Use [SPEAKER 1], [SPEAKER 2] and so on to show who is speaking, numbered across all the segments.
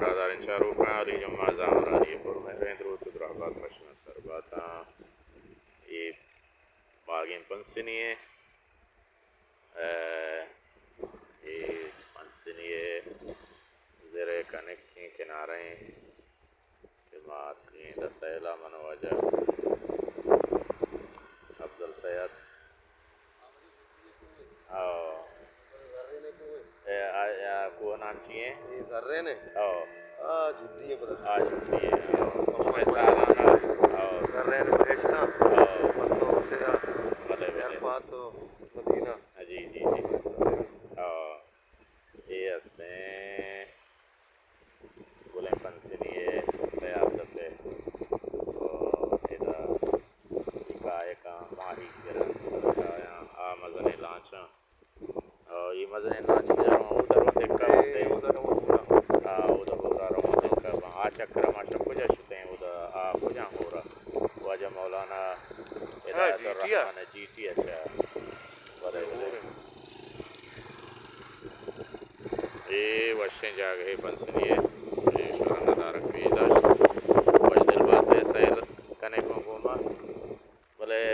[SPEAKER 1] برادران شاروخ علی جمعہ زامرانی پر مہرین درود درابات پشنا سرباتا یہ باغین پنسنیے یہ پنسنیے زرے کنک کی کناریں جماعت کی دسیلہ منواجہ افضل سید کو نام چیئے
[SPEAKER 2] ذرے نے جھلی ہے پتہ
[SPEAKER 1] جھلی ہے اس میں سالانہ
[SPEAKER 2] ذرے نے بھیجنا پتوں سے الفات مدینہ
[SPEAKER 1] جی جی جی یہ ہستے ہیں گلیں پنسنیے تیار دفے ادھا اکائے کا ماہی گرن مزن لانچاں یہ مزن لانچ کے جرم ادھر وہ دیکھا ہوتے ہیں ادھر بورا رہوں دیکھا آ چکر ماشا کجا شتے ہیں ادھر کجا ہو رہا واجہ مولانا ہدایت الرحمن جی ٹی اچھا بڑے بڑے یہ وشیں جاگے پنسنیے شورا ندارک پیش داشت وش دل بات ہے سیل کنے کو گوما بلے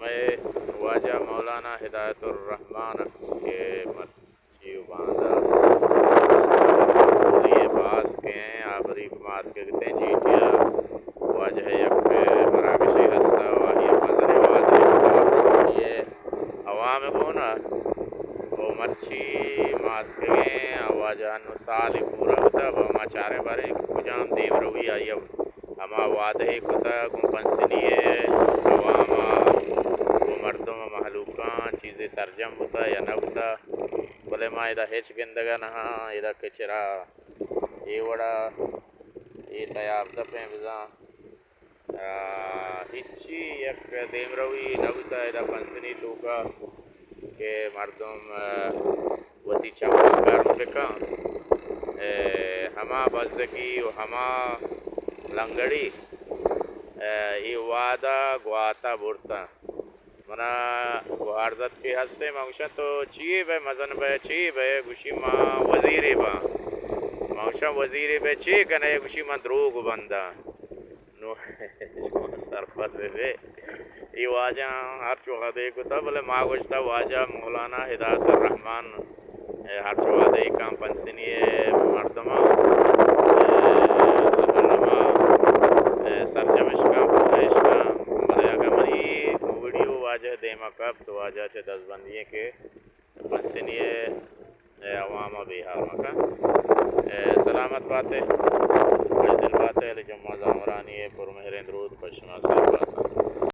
[SPEAKER 1] میں واجہ مولانا ہدایت الرحمن کے مرچیو باندھا سکولی باس کے ہیں آبری کمات کے کہتے ہیں جیٹیا واجہ یک مراکشی ہستا واہی مزن وادی مطلب یہ عوام کو نا وہ مرچی مات کے ہیں واجہ انو سالی پورا ہوتا وہاں چارے بارے کجام دیم روی آئی ہما وعدہ کتا گم پنسنیے عواما وہ مردم محلوکان چیزیں سرجم ہوتا یا نہ ہوتا بلے ماں ادھا ہیچ گندگا نہا ادھا کچرا یہ وڑا یہ تیار دپیں بزاں ہچی یک دیم روی نہ ہوتا ادھا پنسنی تو کا کہ مردم وتی چاہاں گرم بکا ہما بزدگی و ہما لنگڑی یہ وعدہ گواتا برتا منا گواردت کے ہستے موشا تو چیئے بے مزن بے چیئے بے گوشی ماں وزیری با موشا وزیری بے چیئے کنے گوشی ماں دروگ بندہ نو شما صرفت بے یہ واجہ ہر چوہا دیکھو تا بلے ماں گوشتا واجہ مولانا ہدایت الرحمن ہر چوہا دیکھا پنسنیے مردمہ سرجمش کا پورش کا بلے اگر منی ویڈیو واجہ دیما کب تو واجہ چھے دس بندیے کے پنسنیے عوامہ بیہار مکہ سلامت باتیں مجدل باتیں لجمع زامرانی پر مہرین درود پشما سر باتا